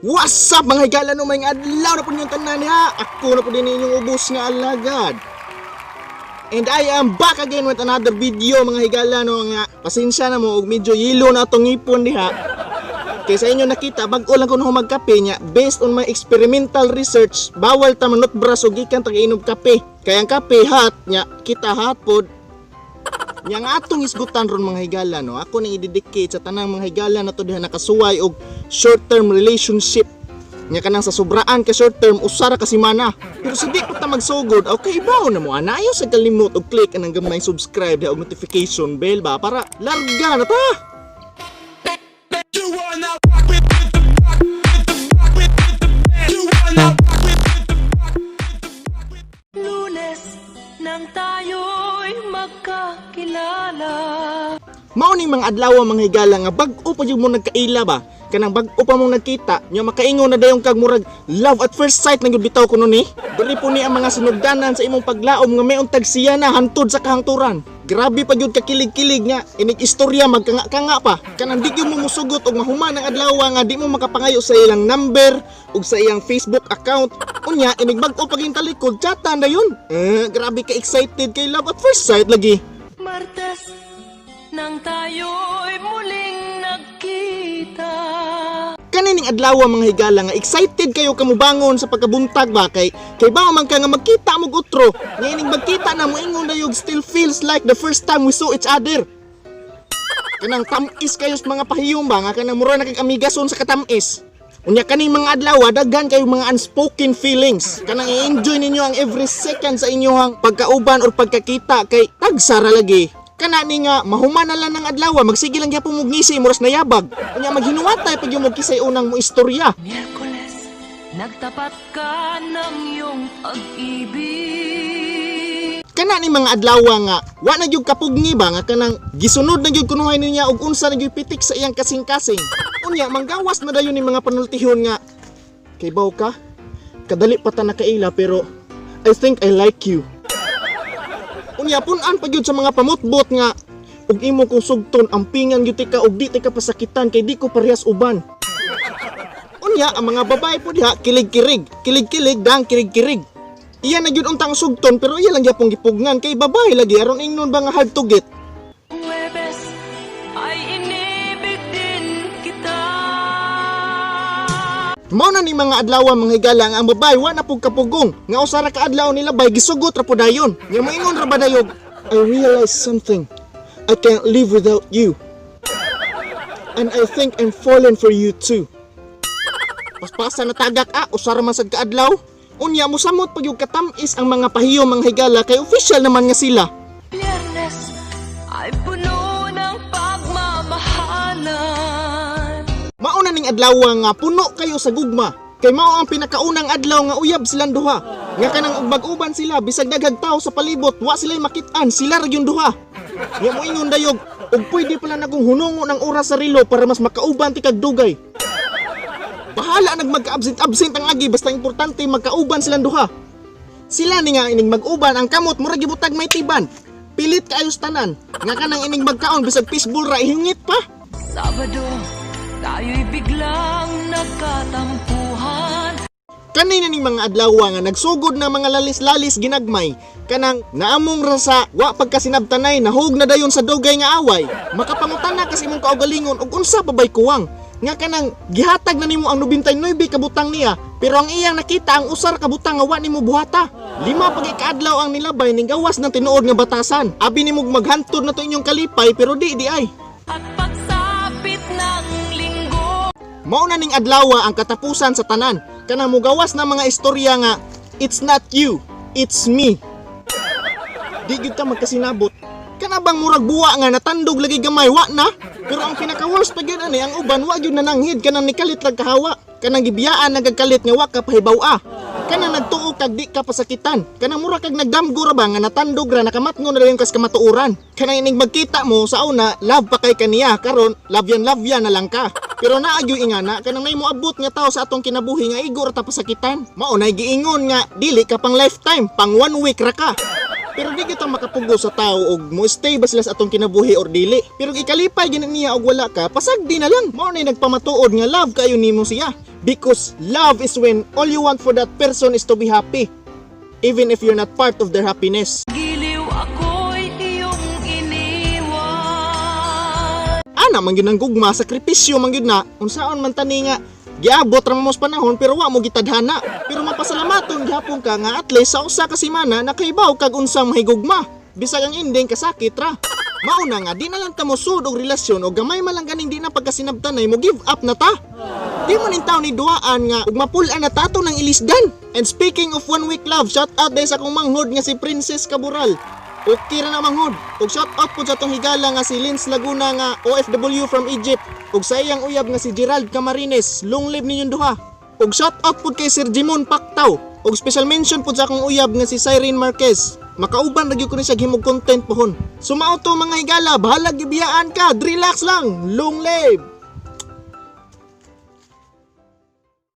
What's up mga higala no, may adlaw na po niyong tanan ha. Ako na po din inyong ubos nga alagad. And I am back again with another video mga higala no, nga pasensya na mo og medyo yelo na atong ngipon diha. Kaya sa inyo nakita bag-o lang ko na magkape nya, based on my experimental research, bawal ta manot braso gikan tag-inom kape. Kaya ang kape hot nya, kita hot pod. Nya nga atong isgutan ron mga higala no, ako nang i-dedicate sa tanang mga higala na to diha nakasuway og short-term relationship. Nya kanang sa sobraan ka short-term usara ka semana. Pero sa di pa ta magsugod, okay bawo na mo ana ayo sa kalimot og click anang gamay subscribe og notification bell ba para larga na ta. Lunes nang tayo'y magkakilala. Mao ning mga adlaw mga higala nga bag-o pa jud mo nagkaila ba? Kanang bag-o pa mong nagkita, nya makaingon na dayon kag murag love at first sight na gyud bitaw kuno ni. Dili po ni ang mga sinugdanan sa imong paglaom nga may untag siya na hantod sa kahangturan. Grabe pa gyud ka kilig-kilig nga inig istorya magkanga-kanga pa. Kanang di gyud mo musugot og mahuman ang adlaw nga di mo makapangayo sa ilang number ug sa iyang Facebook account. Unya inig bag-o paging talikod chatan dayon. Grabe ka excited kay love at first sight lagi. Martes nang tayo'y muling nagkita. Kanining adlaw mga higala nga excited kayo kamubangon sa pagkabuntag ba kay ba man ka nga magkita mo utro nga ining magkita na mo ingon dayog still feels like the first time we saw each other. Kanang tamis kayo sa mga pahiyom ba nga kanang mura na kag amigason sa katamis. Unya kaning mga adlaw daghan kayo mga unspoken feelings. Kanang i-enjoy ninyo ang every second sa inyong pagkauban or pagkakita kay tagsara lagi. Kana ni nga mahuman na lang ng adlaw magsige lang gyapon mo ngisi moras nayabag. Unya maghinuwatay pag yung kisay unang mo istorya. Miyerkules nagtapat ka ng iyong pag-ibig. Kana ni mga adlaw nga wa na gyud kapugni ba nga kanang gisunod na gyud kunuhay niya og unsa na gyud pitik sa iyang kasing-kasing. Unya manggawas na dayon ni mga panultihon nga kay baw ka kadali pa ta nakaila pero I think I like you. Unya punan pa gyud sa mga pamutbot nga ug imo kong sugton ampingan gyud ka ug di ka pasakitan kay di ko parehas uban. Unya ang mga babae po diha kilig-kilig dang kirig-kirig. Iya na gyud untang sugton pero iya lang gyapon gipugnan kay babae lagi aron ingnon ba nga hard to get. Huwebes ay inibig din kita. Mao na ni mga adlaw mga higala nga ang babae wa na pug kapugong nga usara ka adlaw nila bay gisugot ra po dayon. Nga moingon ra ba dayog I realize something. I can't live without you. And I think I'm falling for you too. Paspasa na tagak usara man sad ka adlaw. Unya mo samot pag yung katamis ang mga pahiyo mga higala kay official naman nga sila. Biyernes ay puno ng pagmamahalan. Mauna ning adlaw nga puno kayo sa gugma. Kay mao ang pinakaunang adlaw nga uyab silang duha. Nga kanang ugbag-uban sila bisag daghang tawo sa palibot wa sila'y makit-an sila ra gyud duha. Nga moingon dayog ug pwede pala nagong hunungo ng oras sa relo para mas makauban ti kag dugay. Bahala nag magka-absent ang agi basta importante magkauban silang duha. Sila ni nga ining mag-uban ang kamot mura gibutag may tiban. Pilit kaayo sa tanan. Nga kanang ining magkaon bisag fishbowl ra ihingit pa. Sabado, tayo'y biglang nagkatampuhan. Kanina ning mga adlaw nga nagsugod na mga lalis-lalis ginagmay. Kanang naamong ra sa wa pagkasinabtanay nahug na dayon sa dugay nga away. Makapangutana kasi imong kaugalingon og unsa pa bay kuwang. Nga kanang gihatag na nimo ang 99 kabutang niya pero ang iyang nakita ang usar kabutang nga wa nimo buhata. 5 pagikaadlaw ang nilabay ning gawas ng tinuod nga batasan. Abi nimo maghantod na to inyong kalipay pero di ay. At pagsapit ng linggo, Mao na ning adlaw ang katapusan sa tanan. Kanang mugawas na mga istorya nga it's not you, it's me. Di gyud ta magkasinabot. Kana bang murag buwa nga natandog lagi gamay wa na? Pero ang pinaka-worst pa gyud ani ang uban wa gyud nananghid kanang nikalit lang kahawa. Kanang gibiyaan nagagalit nga wa ka pahibaw-a. Kanang nagtuo kag di ka pasakitan. Kanang mura kag nagdamgo ra ba nga natandog ra nakamatngon na dayon kas kamatuoran. Kanang ining magkita mo sa una love pa kay kaniya karon love yan na lang ka. Pero naagyo ingana kanang nay moabot nga tao sa atong kinabuhi nga igo ra ta pasakitan. Mao nay giingon nga dili ka pang lifetime, pang 1 week ra ka. Pero di kita makapugo sa tao og mo stay ba sila sa atong kinabuhi or dili. Pero ikalipay gani niya og wala ka, pasagdi na lang. Mao nay nagpamatuod nga love kayo nimo siya. Because love is when all you want for that person is to be happy, even if you're not part of their happiness. Giliw ako'y iyong iniwan. Ana man gyud ang gugma, sakripisyo man gyud na, unsaon man tani nga giabot ra mo sa panahon pero wa mo gitadhana. Pero mapasalamaton gihapon ka nga at least sa usa ka semana nakaibaw kag unsang mahigugma. Bisag ang ending kasakit ra. Mauna nga di na lang ta mo sud og relasyon o gamay man lang ganing di na pagkasinabtanay mo give up na ta. Di man in taon ni duaan nga ug mapulan na tato ng ilisdan. And speaking of 1 week love, shout out dahil sa akong manghod nga si Princess Cabural. Okay ra na manghod. Ug shout out po sa tong higala nga si Lins Laguna nga OFW from Egypt. Ug sa iyang uyab nga si Gerald Camarines. Long live ninyong duha. Ug shout out po kay Sir Jimon Pactaw. Ug special mention po sa akong uyab nga si Cyrene Marquez. Makauban lagi ko ni siya himog content pohon. Sumao to mga higala, bahala gibiyaan ka, relax lang, long live!